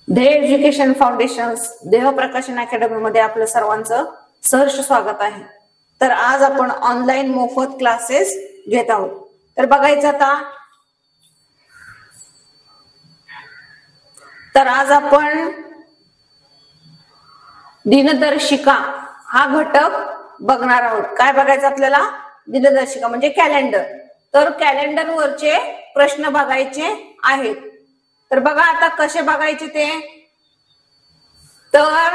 ध्येय education foundation देह प्रकाशन अकॅडमी मध्ये आपलं सर्वांचं सहर्ष स्वागत आहे। तर आज आपण ऑनलाईन मोफत क्लासेस घेत आहोत। तर बघायचं आता, तर आज आपण दिनदर्शिका हा घटक बघणार आहोत। काय बघायचं आपल्याला? दिनदर्शिका म्हणजे कॅलेंडर। तर कॅलेंडर वरचे प्रश्न बघायचे आहेत। तर बघा आता कसे बघायचे ते। तर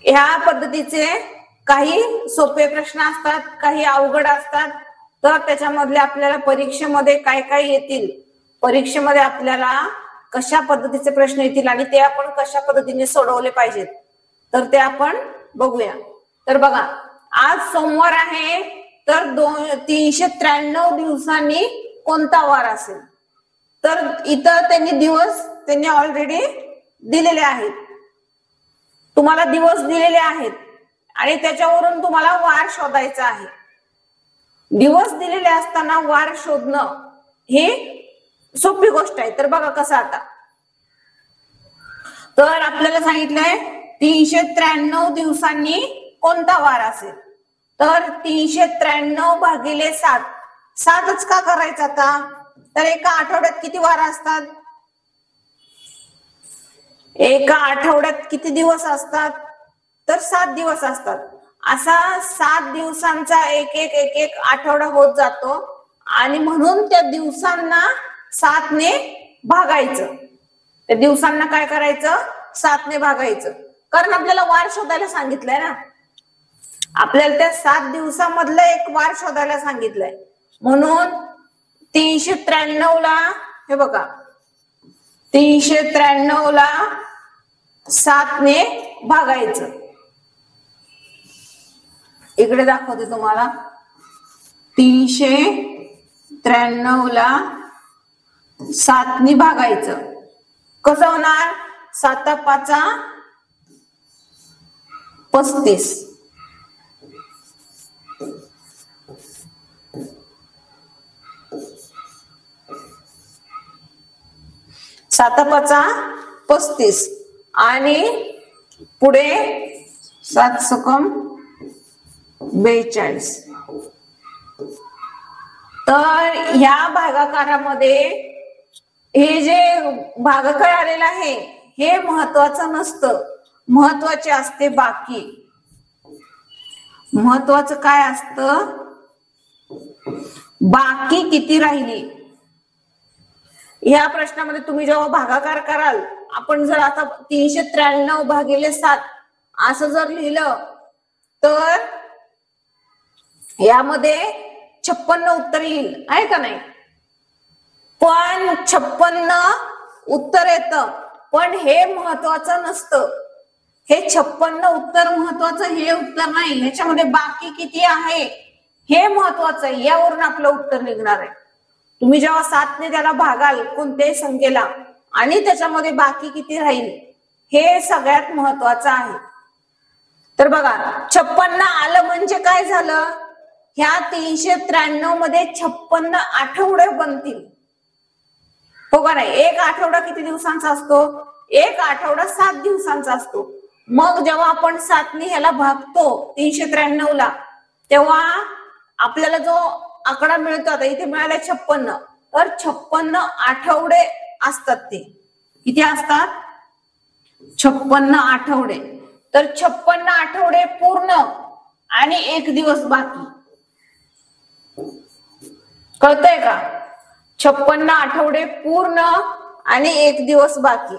ह्या पद्धतीचे काही सोपे प्रश्न असतात, काही अवघड असतात। तर त्याच्यामधले आपल्याला परीक्षेमध्ये काय काय येतील, परीक्षेमध्ये आपल्याला कशा पद्धतीचे प्रश्न येतील आणि ते आपण कशा पद्धतीने सोडवले पाहिजेत, तर ते आपण बघूया। तर बघा, आज सोमवार आहे, तर 393 दिवसांनी कोणता वार असेल? तर इथं त्यांनी ऑलरेडी दिलेले आहेत, तुम्हाला दिवस दिलेले आहेत आणि त्याच्यावरून तुम्हाला वार शोधायचा आहे। दिवस दिलेले असताना वार शोधणं ही सोपी गोष्ट आहे। तर बघा कसं आता, तर आपल्याला सांगितलंय 393 दिवसांनी कोणता वार असेल? तर 393 भागिले 7, 7च का करायचं आता? तर एका आठवड्यात किती वार असतात? एका आठवड्यात किती दिवस असतात? तर 7 दिवस असतात। असा 7 दिवसांचा एक एक आठवडा होत जातो आणि म्हणून त्या दिवसांना 7 ने भागायचं। त्या दिवसांना काय करायचं? 7 ने भागायचं, कारण आपल्याला वार शोधायला सांगितलंय ना। आपल्याला त्या 7 दिवसामधलं एक वार शोधायला सांगितलंय, म्हणून 393 ला, हे बघा, 393 ला 7 ने भागायचं। इकडे दाखवते तुम्हाला, 393 ला 7 ने भागायचं। कसं होणार? 7 5 35, 7 5 35 आणि पुढे 7 सकम 42। तर ह्या भागाकारामध्ये हे जे भागाकार आलेला आहे हे महत्वाचं नसतं, महत्वाचे असते बाकी। महत्वाचं काय असतं? बाकी किती राहिली। या प्रश्नामध्ये तुम्ही जेव्हा भागाकार कराल, आपण जर आता 393 भागिले 7 असं जर लिहिलं, तर यामध्ये 56 उत्तर येईल, आहे का नाही? पण 56 उत्तर येतं, पण हे महत्वाचं नसतं। हे 56 उत्तर महत्वाचं, हे उत्तर नाही। ह्याच्यामध्ये बाकी किती आहे हे महत्वाचं आहे, यावरून आपलं उत्तर निघणार आहे। तुम्ही जेव्हा 7 ने त्याला भागाल कोणत्याही संख्येला आणि त्याच्यामध्ये बाकी किती राहील हे सगळ्यात महत्वाचं आहे। तर बघा, 56 आलं म्हणजे काय झालं? ह्या 393 मध्ये 56 आठवडे बनतील, हो का नाही? एक आठवडा किती दिवसांचा असतो? एक आठवडा 7 दिवसांचा असतो। मग जेव्हा आपण 7 ने ह्याला भागतो 393 ला, तेव्हा आपल्याला जो आकडा मिळतो, आता इथे मिळाला 56, तर 56 आठवडे असतात। ते किती असतात? 56 आठवडे। तर 56 आठवडे पूर्ण आणि एक दिवस बाकी। कळतंय का? 56 आठवडे पूर्ण आणि एक दिवस बाकी।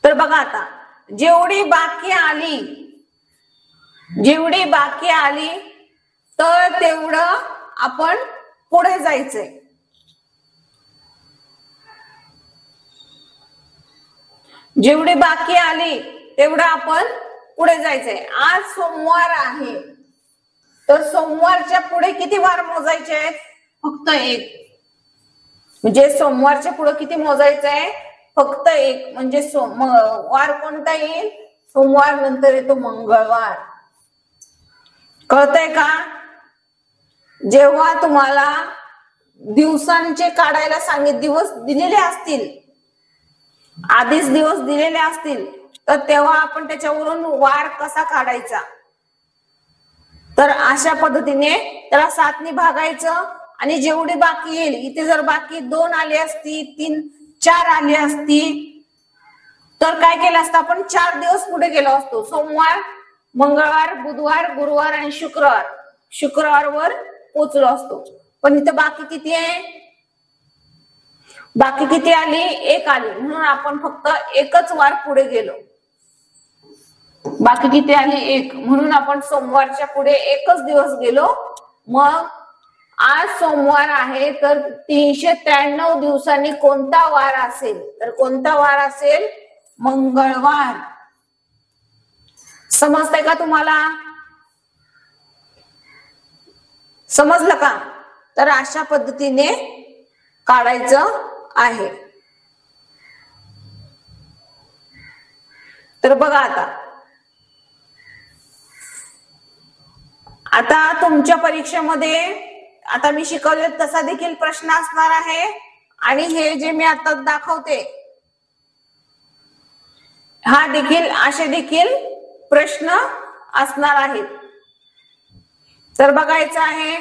तर बघा आता, जेवढी बाकी आली तर तेवढं आपण पुढे जायचंय। जेवढी बाकी आली तेवढं आपण पुढे जायचंय। आज सोमवार आहे, तर सोमवारच्या पुढे किती वार मोजायचे आहेत? फक्त एक। म्हणजे सोमवारच्या पुढे किती मोजायचंय? फक्त एक। म्हणजे वार कोणता येईल? सोमवार नंतर येतो मंगळवार। कळतंय का? जेव्हा तुम्हाला दिवसांचे काढायला दिवस दिलेले असतील, आधीच दिवस दिलेले असतील तर तेव्हा आपण त्याच्यावरून वार कसा काढायचा, तर अशा पद्धतीने त्याला 7 ने भागायचं आणि जेवढी बाकी येईल, इथे जर बाकी 2 आली असती, 3 4 आली असती, तर काय केलं असतं आपण, 4 दिवस पुढे गेलो असतो. सोमवार, मंगळवार, बुधवार, गुरुवार आणि शुक्रवारवर पोहोचलो असतो. पण इथे बाकी किती आहे, बाकी किती आली, 1 आली, म्हणून आपण फक्त एकच वार पुढे गेलो. बाकी किती आली, 1, म्हणून आपण सोमवारच्या पुढे एकच दिवस गेलो. मग आज सोमवार आहे, तर 393 दिवसांनी कोणता वार असेल, तर कोणता वार असेल, मंगळवार. समजतंय का तुम्हाला, समजलं का? तर अशा पद्धतीने काढायचं आहे. तर बघा आता तुमच्या परीक्षेमध्ये आता मी शिकवले तसा देखील प्रश्न असणार आहे आणि हे जे मी आता दाखवते हा देखील असे देखील प्रश्न असणार आहेत. तर बघायचं आहे,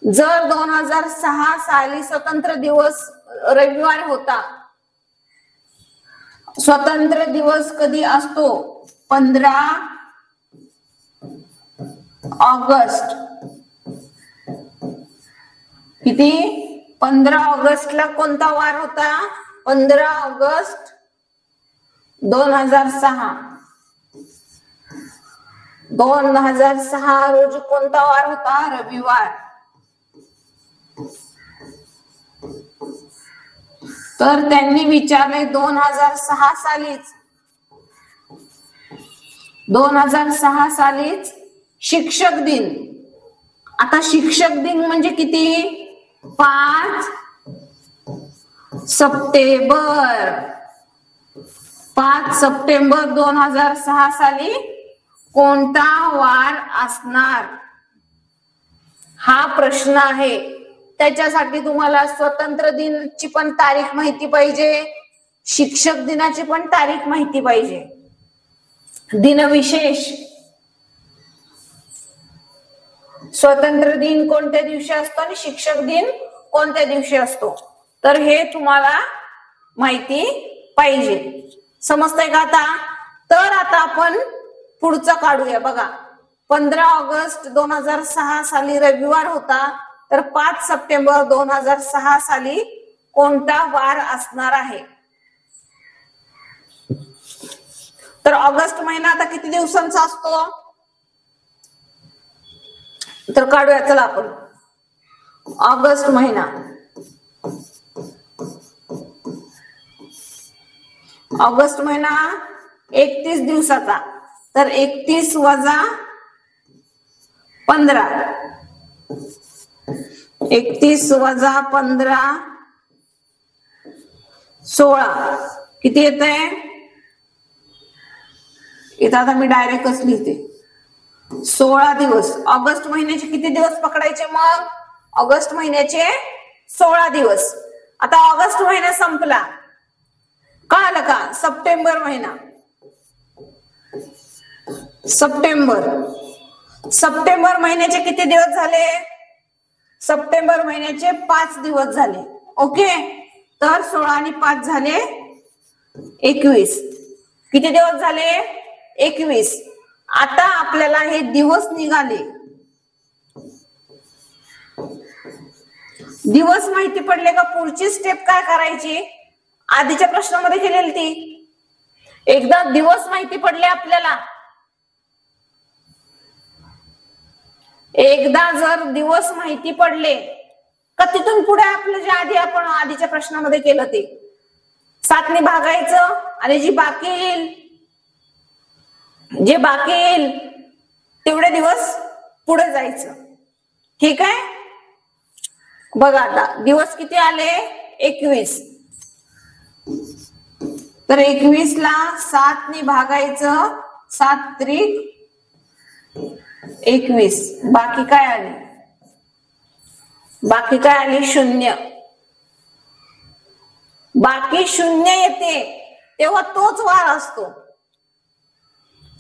जर 2006 साली स्वतंत्र दिवस रविवार होता, स्वतंत्र दिवस कधी असतो, 15 ऑगस्ट. किती, 15 ऑगस्टला कोणता वार होता, 15 ऑगस्ट 2006. 2006 रोजी कोणता वार होता, रविवार. तर त्यांनी विचारले 2006 सालीच शिक्षक दिन. आता शिक्षक दिन म्हणजे किती, 5 सप्टेंबर. 5 सप्टेंबर 2006 साली कोणता वार असणार, हा प्रश्न आहे. त्याच्यासाठी तुम्हाला स्वतंत्र दिनाची पण तारीख माहिती पाहिजे, शिक्षक दिनाची पण तारीख माहिती पाहिजे. दिनविशेष, स्वतंत्र दिन कोणत्या दिवशी असतो आणि शिक्षक दिन कोणत्या दिवशी असतो, तर हे तुम्हाला माहिती पाहिजे. समजतंय का आता? तर आता आपण पुढचं काढूया. बघा, 15 ऑगस्ट 2006 साली रविवार होता, तर 5 सप्टेंबर 2006 साली कोणता वार असणार आहे. तर ऑगस्ट महिना आता किती दिवसांचा असतो, तर काढूया चला आपण. ऑगस्ट महिना, ऑगस्ट महिना 31 दिवसाचा, तर 31 वजा 15, 31 वजा 15 16, किती येत आहे, इथं आता मी डायरेक्टच लिहिते, 16 दिवस. ऑगस्ट महिन्याचे किती दिवस पकडायचे, मग ऑगस्ट महिन्याचे 16 दिवस. आता ऑगस्ट महिना संपला, कळालं का? सप्टेंबर महिना, सप्टेंबर महिन्याचे किती दिवस झाले, सप्टेंबर महिन्याचे 5 दिवस झाले. ओके, तर 16 आणि 5 झाले 21. किती दिवस झाले, 21. आता आपल्याला हे दिवस निघाले, दिवस माहिती पडले का पुढची स्टेप काय करायची, आधीच्या प्रश्नामध्ये केलेली ती. एकदा दिवस माहिती पडले आपल्याला, एकदा जर दिवस माहिती पडले का तिथून पुढे आपलं जे आधी आपण आधीच्या प्रश्नामध्ये केलं ते 7 ने भागायचं आणि जे बाकी येईल तेवढे दिवस पुढे जायचं. ठीक आहे, बघा आता दिवस किती आले, 21. तर 21 ला 7 ने भागायचं, 7 त्रिक 21. बाकी काय आली, बाकी काय आली, 0. बाकी शून्य येते तेव्हा तोच वार असतो.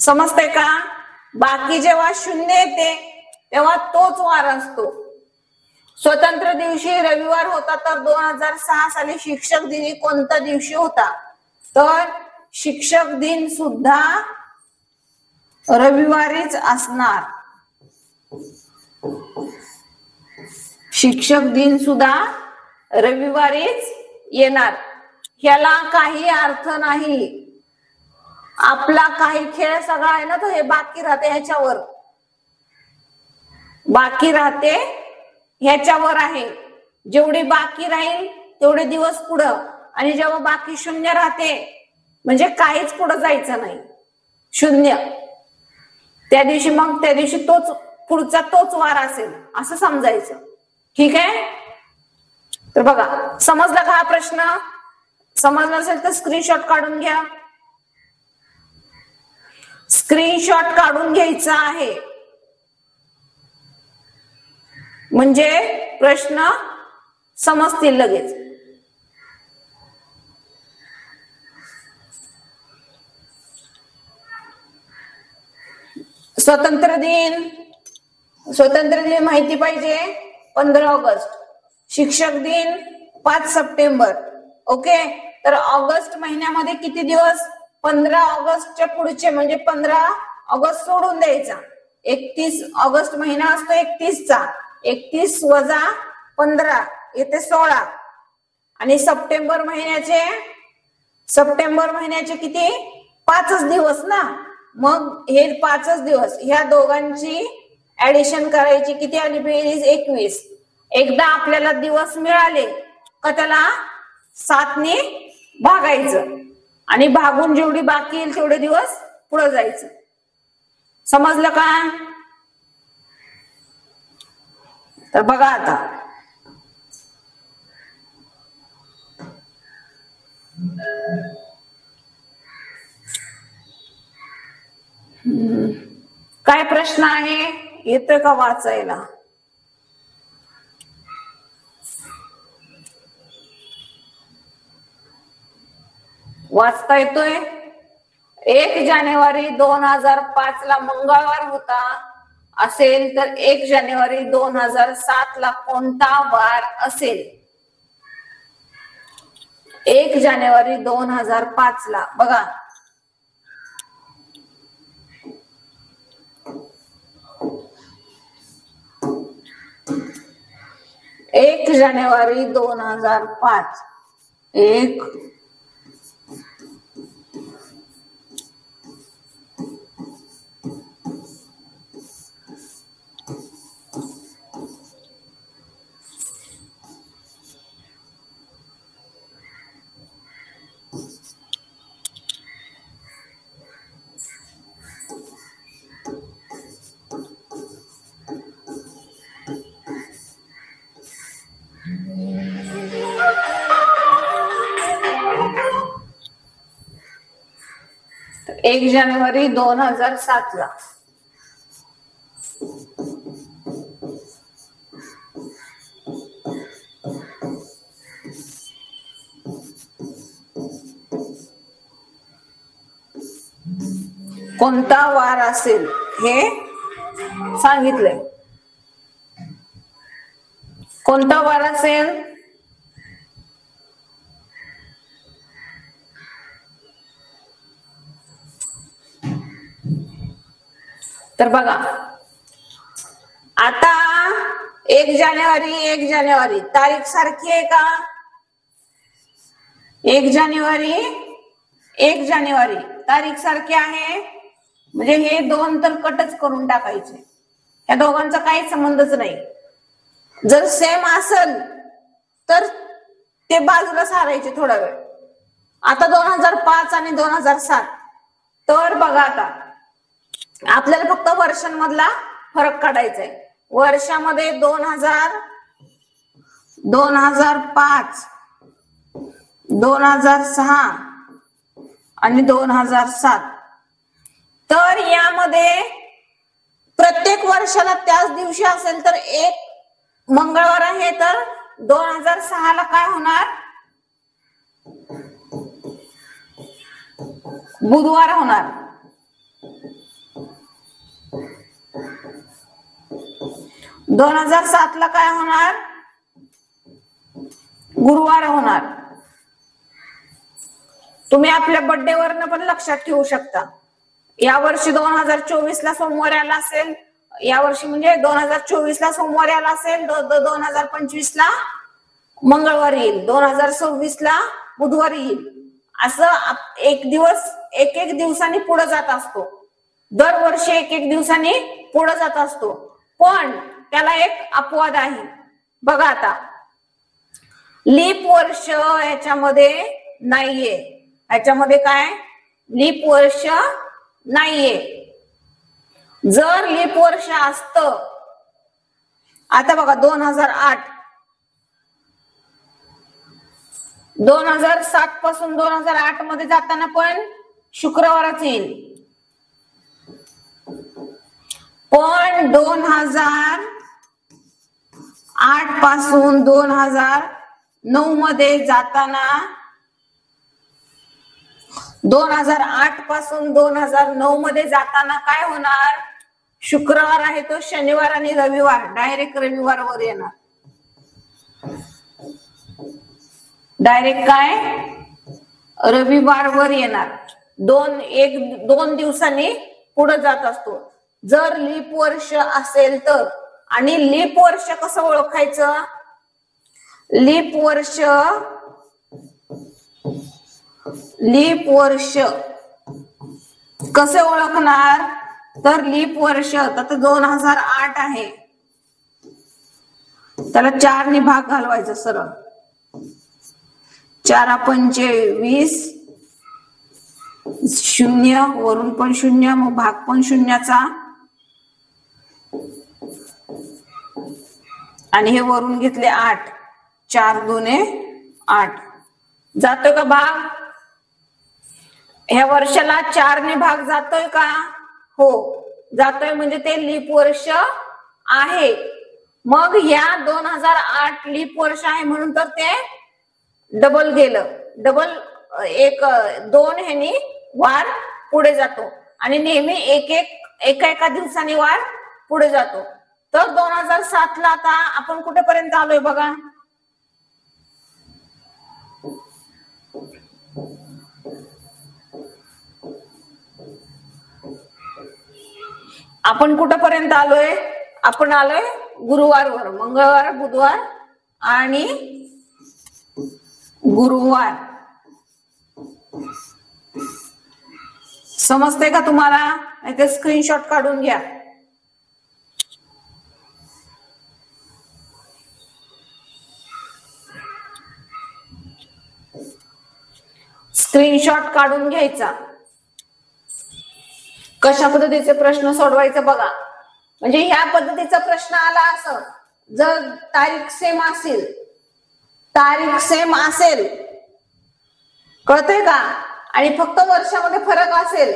समजतंय का? बाकी जेव्हा शून्य येते तेव्हा तोच वार असतो. स्वतंत्र दिवशी रविवार होता तर 2006 साली शिक्षक दिन कोणता दिवशी होता? तर शिक्षक दिन सुद्धा रविवारीच असणार. शिक्षक दिन सुद्धा रविवारीच येणार. ह्याला काही अर्थ नाही. आपला काही खेळ सगळा आहे ना तो हे बाकी राहते ह्याच्यावर, बाकी राहते ह्याच्यावर आहे. जेवढी बाकी राहील तेवढे दिवस पुढं, आणि जेव्हा बाकी शून्य राहते म्हणजे काहीच पुढं जायचं नाही, शून्य, त्या दिवशी मग त्या दिवशी तोच पुढचा तोच वार असेल असं समजायचं. ठीक आहे? तर बघा, समजला का हा प्रश्न? समजला असेल तर स्क्रीनशॉट काढून घ्या. स्क्रीनशॉट काढून घ्यायचा आहे म्हणजे प्रश्न समजतील लगेच. स्वातंत्र्य दिन माहिती पाहिजे 15 ऑगस्ट. शिक्षक दिन 5 सप्टेंबर. ओके, तर ऑगस्ट महिन्यामध्ये किती दिवस? 15 ऑगस्टच्या पुढचे म्हणजे 15 ऑगस्ट सोडून द्यायचा. 31 ऑगस्ट महिना असतो 31चा. 31 वजा 15 येते 16. आणि सप्टेंबर महिन्याचे किती? 5च दिवस ना. मग हे 5च दिवस, ह्या दोघांची ऍडिशन करायची. किती आली बेरीज? 21. एकदा आपल्याला दिवस मिळाले का त्याला 7 ने भागायचं आणि भागून जेवढी बाकी येईल तेवढे दिवस पुढे जायचं. समजलं का? तर बघा आता, काय प्रश्न आहे? येतोय का वाचायला? वाचता येतोय? 1 जानेवारी 2005 ला मंगळवार होता असेल तर 1 जानेवारी 2007 ला कोणता वार असेल? 1 जानेवारी 2005 ला बघा, 1 जानेवारी 2005 1 1 जानेवारी 2007 ला कोणता वार असेल हे सांगितलंय. कोणता वार असेल? तर बघा आता 1 जानेवारी तारीख सारखी आहे का? 1 जानेवारी तारीख सारखी आहे म्हणजे हे दोन तर कटच करून टाकायचे. या दोघांचा काही संबंधच नाही. जर सेम असेल तर ते बाजूला सारायचे थोडा वेळ. आता 2005 आणि 2007 तर बघा आता आपल्याला फक्त वर्षांमधला फरक काढायचा आहे. वर्षामध्ये 2005 2006 आणि 2007. तर यामध्ये प्रत्येक वर्षाला त्याच दिवशी असेल तर 1 मंगळवार आहे तर 2006 ला काय होणार? बुधवार होणार. 2007 ला काय होणार? गुरुवार होणार. तुम्ही आपल्या बर्थडे वरनं पण लक्षात ठेवू शकता. या वर्षी 2024 ला सोमवार आला असेल, या वर्षी म्हणजे 2024 ला सोमवार आला असेल, 2025 ला मंगळवार येईल, 2026 ला बुधवार येईल. असं एक दिवस एक दिवसांनी पुढे जात असतो. दरवर्षी एक दिवसांनी पुढे जात असतो. पण त्याला एक अपवाद आहे. बघा आता, लीप वर्ष याच्यामध्ये नाहीये. याच्यामध्ये काय? लीप वर्ष नाहीये. जर लीप वर्ष असतं, आता बघा 2007 पासून 2008 मध्ये जाताना पण शुक्रवारच येईल. पण 2008 पासून 2009 मध्ये जाताना, 2008 पासून 2009 मध्ये जाताना काय होणार? शुक्रवार आहे तो शनिवार आणि रविवार डायरेक्ट रविवारवर येणार. डायरेक्ट काय? रविवारवर येणार. दोन दिवसांनी पुढे जात असतो. जर लीप वर्ष असेल तर. आणि लीप वर्ष कसं ओळखायचं? लीप वर्ष कसे ओळखणार? तर लीप वर्ष आता 2008 आहे, त्याला 4 ने भाग घालवायचा सरळ. 4 पंचे 20, 0 वरून पण 0, मग भाग पण शून्याचा, आणि हे वरून घेतले 8. 4 दुने 8. जातोय का भाग? ह्या वर्षाला 4 ने भाग जातोय का? हो जातोय. म्हणजे ते लीप वर्ष आहे. मग या 2008 लीप वर्ष आहे म्हणून तर ते डबल गेलं. डबल 2 ह्यानी वार पुढे जातो आणि नेहमी एका दिवसाने वार पुढे जातो. तर 2007 ला आता आपण कुठेपर्यंत आलोय बघा. आपण कुठेपर्यंत आलोय? आपण आलोय गुरुवारवर. मंगळवार, बुधवार आणि गुरुवार. समजते का तुम्हाला? नाहीतर स्क्रीनशॉट काढून घ्या. स्क्रीनशॉट काढून घ्यायचा. कशा पद्धतीचे प्रश्न सोडवायचं बघा. म्हणजे ह्या पद्धतीचा प्रश्न आला असं, जर तारीख सेम असेल, कळतंय का? आणि फक्त वर्षामध्ये फरक असेल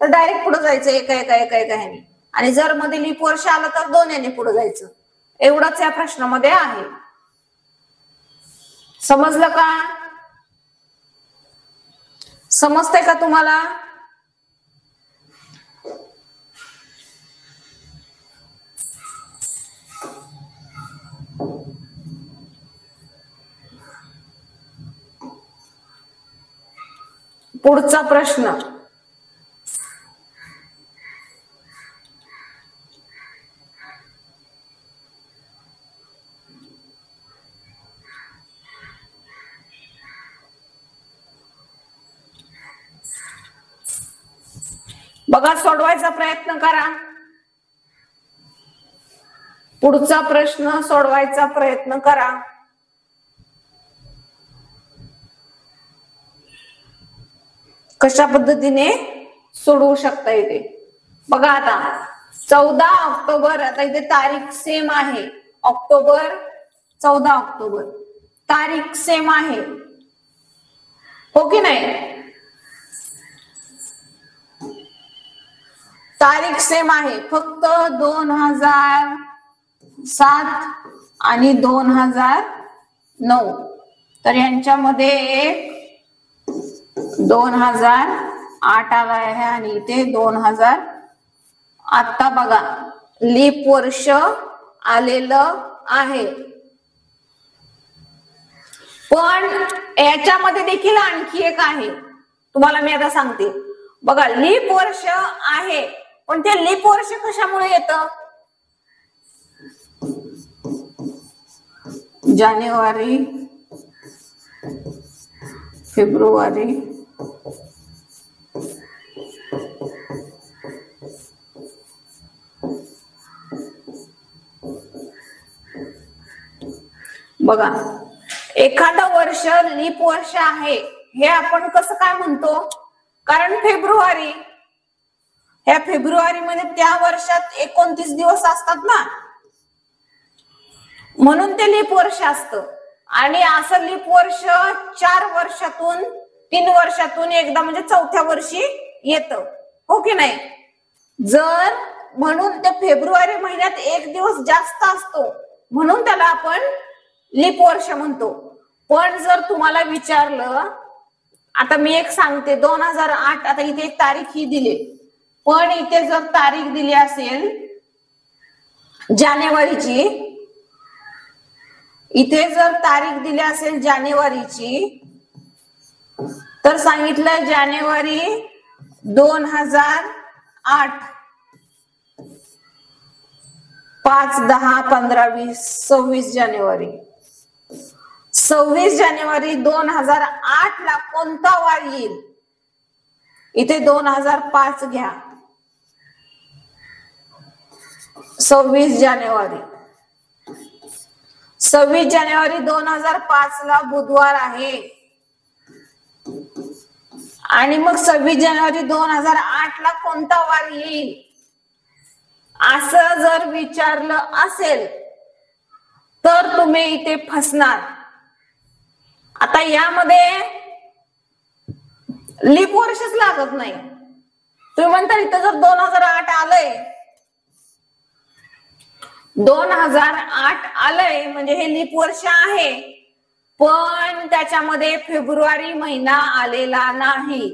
तर डायरेक्ट पुढे जायचं एका ह्याने. आणि जर मध्ये लीप वर्ष आलं तर 2 याने पुढे जायचं. एवढंच या प्रश्नामध्ये आहे. समजलं का? समजतंय का तुम्हाला? पुढचा प्रश्न. बघा, सोडवायचा प्रयत्न करा. पुढचा प्रश्न सोडवायचा प्रयत्न करा. कशा पद्धतीने सोडवू शकता येते बघा. आता 14 ऑक्टोबर, आता इथे तारीख सेम आहे. ऑक्टोबर, 14 ऑक्टोबर तारीख सेम आहे, हो की नाही? तारीख सेम आहे. फक्त 2007 आणि 2009. तर यांच्यामध्ये एक 2009 8 आला आहे आणि इथे 2000. आता बघा लीप वर्ष आलेलं आहे, पण याच्यामध्ये देखील आणखी एक आहे, तुम्हाला मी आता सांगते. बघा लीप वर्ष आहे, पण ते लीप वर्ष कशामुळे येतं? जानेवारी, फेब्रुवारी, बघा एखादं वर्ष लीप वर्ष आहे हे आपण कसं काय म्हणतो? कारण फेब्रुवारी, ह्या फेब्रुवारी मध्ये त्या वर्षात 29 दिवस असतात ना, म्हणून ते लीप वर्ष असतं. आणि असं लीप वर्ष 4 वर्षातून 3 वर्षातून एकदा म्हणजे 4थ्या वर्षी येतं, हो की नाही? जर म्हणून ते फेब्रुवारी महिन्यात 1 दिवस जास्त असतो म्हणून त्याला आपण लीप वर्ष म्हणतो. पण जर तुम्हाला विचारलं, आता मी एक सांगते 2008, आता इथे एक तारीख ही दिली, पण इथे जर तारीख दिली असेल जानेवारीची, इथे जर तारीख दिली असेल जानेवारीची, तर सांगितलं जानेवारी 2008, 5, 10, 15, 20, 26 जानेवारी. 26 जानेवारी 2008 ला कोणता वार येईल? इथे 2005 घ्या. 26 जानेवारी, 26 जानेवारी 2005 ला बुधवार आहे. आणि मग 26 जानेवारी 2008 ला कोणता वार येईल असं जर विचारलं असेल तर तुम्ही इथे फसणार. आता यामध्ये लीप वर्षच लागत नाही. तुम्ही म्हणता इथं जर 2008 आलंय, 2008 आलंय म्हणजे हे लीप वर्ष आहे, पण त्याच्यामध्ये फेब्रुवारी महिना आलेला नाही,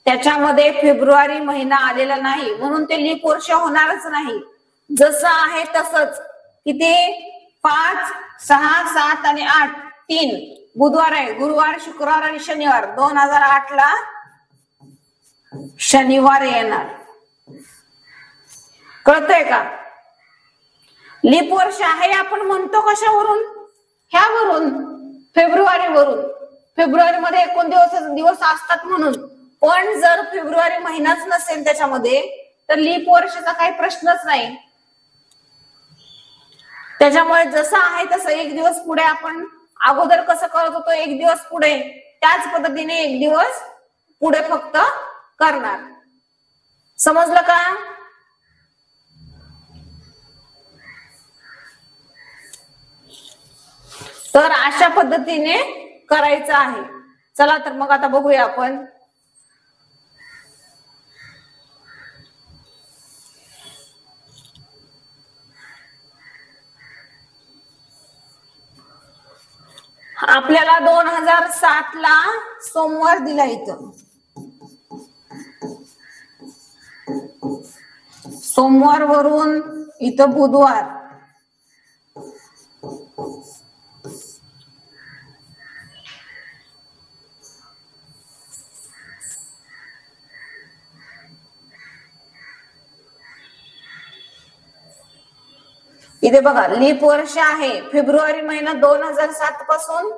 त्याच्यामध्ये फेब्रुवारी महिना आलेला नाही, म्हणून ते लीप वर्ष होणारच नाही. जसं आहे तसंच. किती? 5, 6, 7 आणि 8, 3 बुधवार आहे, गुरुवार, शुक्रवार आणि शनिवार. 2008 ला शनिवार येणार. कळतंय का? लीप वर्ष आहे आपण म्हणतो कशावरून? ह्यावरून, फेब्रुवारीवरून. फेब्रुवारी मध्ये 29 दिवस असतात म्हणून. पण जर फेब्रुवारी महिनाच नसेल त्याच्यामध्ये तर लीप वर्षाचा काही प्रश्नच नाही. त्याच्यामुळे जसं आहे तसं 1 दिवस पुढे, आपण अगोदर कसं करत होतो 1 दिवस पुढे, त्याच पद्धतीने 1 दिवस पुढे फक्त करणार. समजलं का? तर अशा पद्धतीने करायचं आहे. चला तर मग आता बघूया आपण. आपल्याला 2007 ला सोमवार दिला इथं. सोमवार वरून इथं बुधवार. इथे बघा लीप वर्ष आहे. फेब्रुवारी महिना 2007 पासून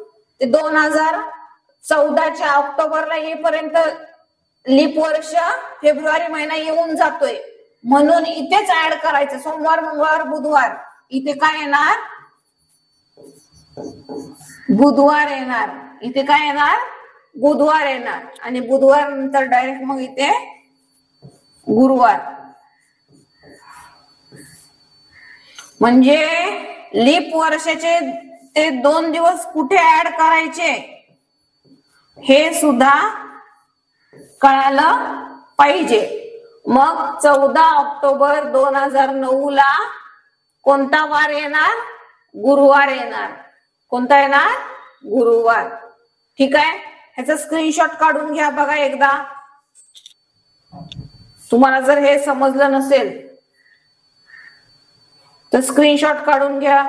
ते 2014च्या ऑक्टोबरला येईपर्यंत लीप वर्ष फेब्रुवारी महिना येऊन जातोय, म्हणून इथेच ऍड करायचं. सोमवार, मंगळवार, बुधवार. इथे काय येणार? बुधवार येणार. इथे काय येणार? बुधवार येणार. आणि बुधवार नंतर डायरेक्ट मग इथे गुरुवार. म्हणजे लीप वर्षाचे ते 2 दिवस कुठे ऍड करायचे हे सुद्धा कळालं पाहिजे. मग 14 ऑक्टोबर 2009 ला कोणता वार येणार? गुरुवार येणार. कोणता येणार? गुरुवार. ठीक आहे, ह्याचा स्क्रीनशॉट काढून घ्या बघा एकदा. तुम्हाला जर हे समजलं नसेल तर स्क्रीनशॉट काढून घ्या.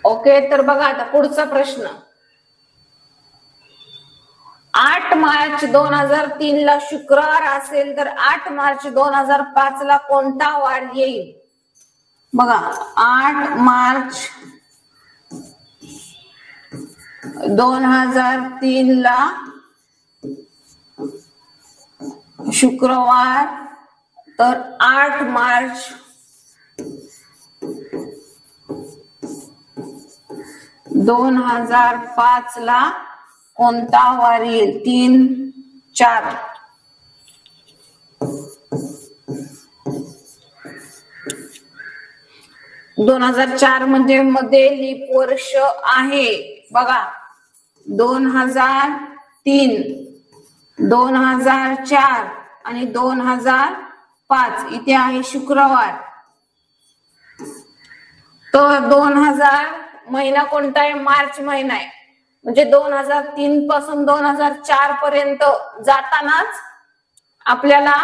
ओके, तर बघा आता पुढचा प्रश्न. 8 मार्च 2003 ला शुक्रवार असेल तर 8 मार्च 2005 ला कोणता वार येईल? बघा, 8 मार्च 2003 ला शुक्रवार, तर 8 मार्च 2005 ला कोणता वार येईल? 3, 4. दोन 2004 म्हणजे मध्ये लीप वर्ष आहे. बघा, 2003, 2004 आणि 2005 इथे आहे शुक्रवार. तर 2000 महिना कोणता आहे? मार्च महिना आहे. म्हणजे 2003 पासून 2004 पर्यंत जातानाच आपल्याला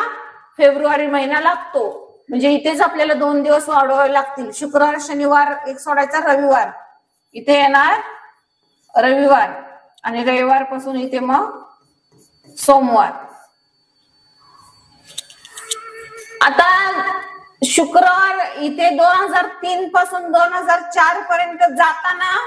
फेब्रुवारी महिना लागतो. म्हणजे इथेच आपल्याला 2 दिवस वाढवावे लागतील. शुक्रवार, शनिवार एक सोडायचा, रविवार इथे येणार रविवार, आणि रविवार पासून इथे मग सोमवार. आता शुक्रवार इथे 2003 पासून 2004 पर्यंत जाताना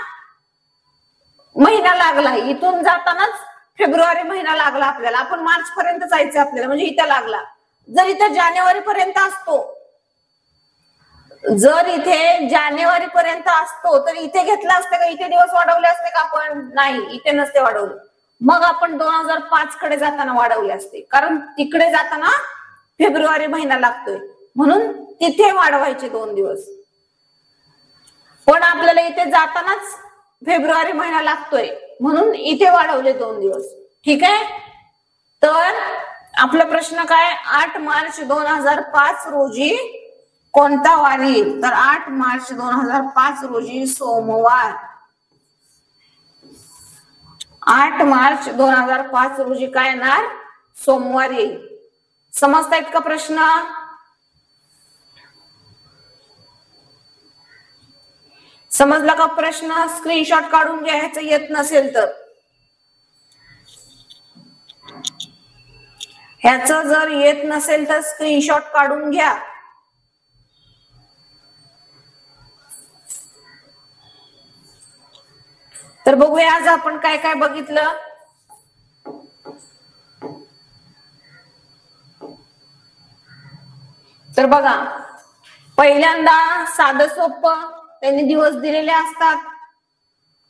महिना लागला. इथून जातानाच फेब्रुवारी महिना लागला आपल्याला. आपण मार्च पर्यंत जायचं आपल्याला, म्हणजे इथे लागला. जर इथे जानेवारी पर्यंत असतो, जर इथे जानेवारी पर्यंत असतो तर इथे घेतला असते का? इथे दिवस वाढवले असते का आपण? नाही, इथे नसते वाढवले. मग आपण 2005 कडे जाताना वाढवले असते, कारण तिकडे जाताना फेब्रुवारी महिना लागतोय म्हणून तिथे वाढवायचे 2 दिवस. पण आपल्याला इथे जातानाच फेब्रुवारी महिना लागतोय म्हणून इथे वाढवले 2 दिवस. ठीक आहे. तर आपला प्रश्न काय? 8 मार्च 2005 रोजी कोणता वार येईल? तर 8 मार्च 2005 रोजी सोमवार. 8 मार्च 2005 रोजी काय येणार? सोमवार येईल. समजतायत का प्रश्न? समजला का प्रश्न? स्क्रीनशॉट काढून घ्यायचं येत नसेल तर. ह्याचं जर येत नसेल तर स्क्रीनशॉट काढून घ्या. तर बघूया आज आपण काय काय बघितलं. तर बघा, पहिल्यांदा साधं सोपं त्यांनी दिवस दिलेले असतात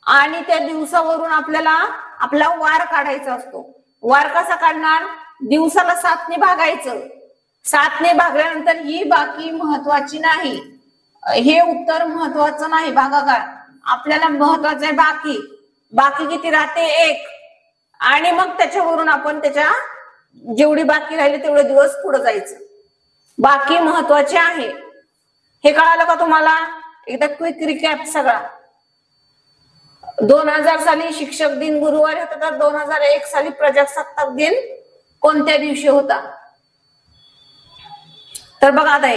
आणि त्या दिवसावरून आपल्याला आपला वार काढायचा असतो. वार कसा काढणार? दिवसाला 7 ने भागायचं. 7 ने भागल्यानंतर ही बाकी महत्वाची नाही, हे उत्तर महत्वाचं नाही. भागाकार आपल्याला महत्वाचं आहे बाकी. बाकी किती राहते? 1. आणि मग त्याच्यावरून आपण त्याच्या जेवढी बाकी राहिली तेवढे दिवस पुढे जायचं. बाकी महत्वाचे आहे. हे कळालं का तुम्हाला? एकदा क्विक रिकॅप सगळा. 2000 साली शिक्षक दिन गुरुवारी होता, तर 2001 साली प्रजासत्ताक दिन कोणत्या दिवशी होता? तर बघा आता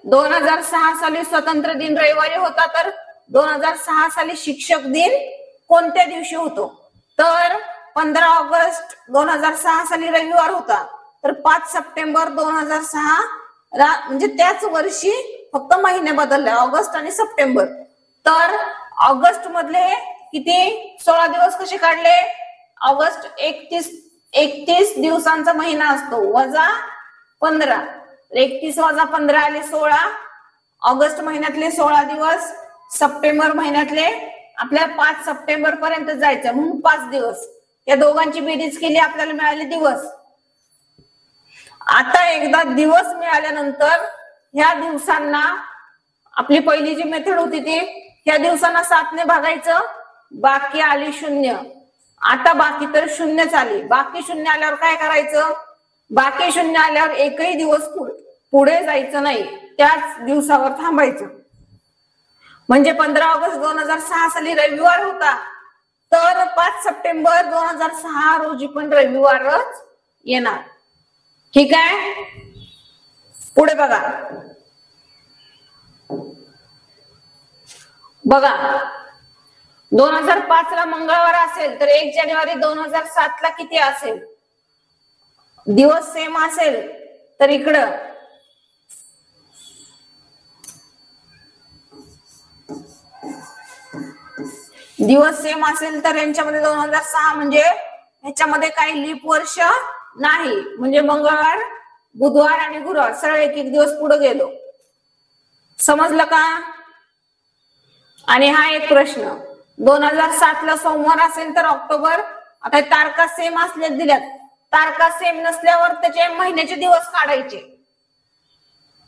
2006 साली स्वतंत्र दिन रविवारी होता, तर 2006 साली शिक्षक दिन कोणत्या दिवशी होतो? तर 15 ऑगस्ट 2006 साली रविवार होता, तर 5 सप्टेंबर 2006 म्हणजे त्याच वर्षी फक्त महिने बदलले, ऑगस्ट आणि सप्टेंबर. तर ऑगस्ट मधले किती 16 दिवस कसे काढले? ऑगस्ट 31 दिवसांचा महिना असतो, वजा 15, 31 वजा 15 आले 16. ऑगस्ट महिन्यातले 16 दिवस, सप्टेंबर महिन्यातले आपल्याला 5 सप्टेंबर पर्यंत जायचं म्हणून 5 दिवस. या दोघांची बेरीज केली, आपल्याला मिळाले दिवस. आता एकदा दिवस मिळाल्यानंतर ह्या दिवसांना, आपली पहिली जी मेथड होती ती ह्या दिवसांना 7 ने भागायचं, बाकी आली 0. आता बाकी तर 0च आली. बाकी 0 आल्यावर काय करायचं? बाकी 0 आल्यावर एकही दिवस पुढे जायचं नाही, त्याच दिवसावर थांबायचं. म्हणजे 15 ऑगस्ट 2006 साली रविवार होता, तर 5 सप्टेंबर 2006 रोजी पण रविवारच येणार. ठीक आहे, पुढे बघा. बघा 2005 ला मंगळवार असेल तर 1 जानेवारी 2007 ला किती असेल? दिवस सेम असेल तर इकडं दिवस सेम असेल तर यांच्यामध्ये 2006 म्हणजे ह्याच्यामध्ये काही लीप वर्ष नाही, म्हणजे मंगळवार, बुधवार आणि गुरुवार सरळ एक एक दिवस पुढे गेलो. समजलं का? आणि हा एक प्रश्न, 2007 ला सोमवार असेल तर ऑक्टोबर. आता तारखा सेम असल्या दिल्यात, तारखा सेम नसल्यावर त्याचे महिन्याचे दिवस काढायचे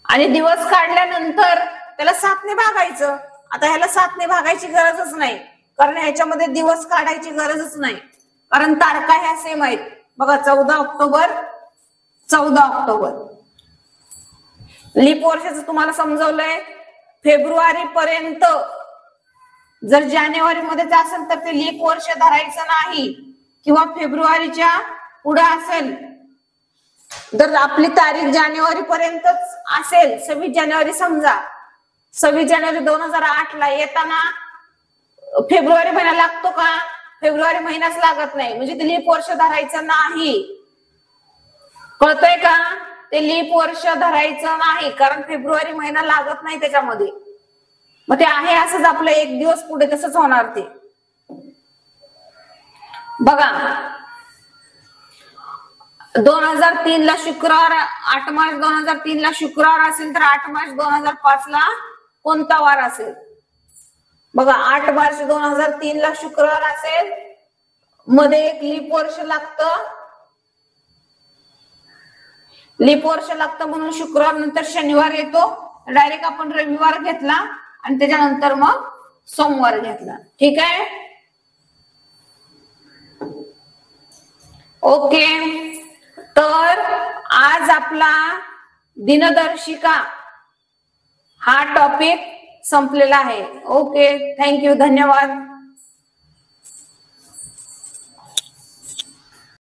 आणि दिवस काढल्यानंतर त्याला 7 ने भागायचं. आता ह्याला 7 ने भागायची गरजच नाही, कारण ह्याच्यामध्ये दिवस काढायची गरजच नाही, कारण तारखा ह्या सेम आहेत. बघा 14 ऑक्टोबर 14 ऑक्टोबर. लीप वर्षाचं तुम्हाला समजवलंय. फेब्रुवारी पर्यंत जर जानेवारी मध्येच असेल तर ते लीप वर्ष धरायचं नाही, किंवा फेब्रुवारीच्या पुढे असेल तर आपली तारीख जानेवारी पर्यंतच असेल. 26 जानेवारी समजा, 26 जानेवारी 2008 ला येताना फेब्रुवारी महिना लागतो का? फेब्रुवारी महिनाच लागत नाही, म्हणजे ते लीप वर्ष धरायचं नाही. कळतंय का? ते लीप वर्ष धरायचं नाही, कारण फेब्रुवारी महिना लागत नाही त्याच्यामध्ये. मग ते आहे असंच आपलं एक दिवस पुढे तसंच होणार ते. बघा 2003 ला शुक्रवार, 8 मार्च 2003 ला शुक्रवार असेल तर 8 मार्च 2005 ला कोणता वार असेल? बघा 8 मार्च 2003 ला शुक्रवार असेल, मध्ये एक लीप वर्ष लागतं, लीप वर्ष लागतं म्हणून शुक्रवार नंतर शनिवार येतो, डायरेक्ट आपण रविवार घेतला आणि त्याच्यानंतर मग सोमवार घेतला. ठीक आहे, ओके. तर आज आपला दिनदर्शिका हा टॉपिक संपलेला आहे. ओके, थँक्यू, धन्यवाद.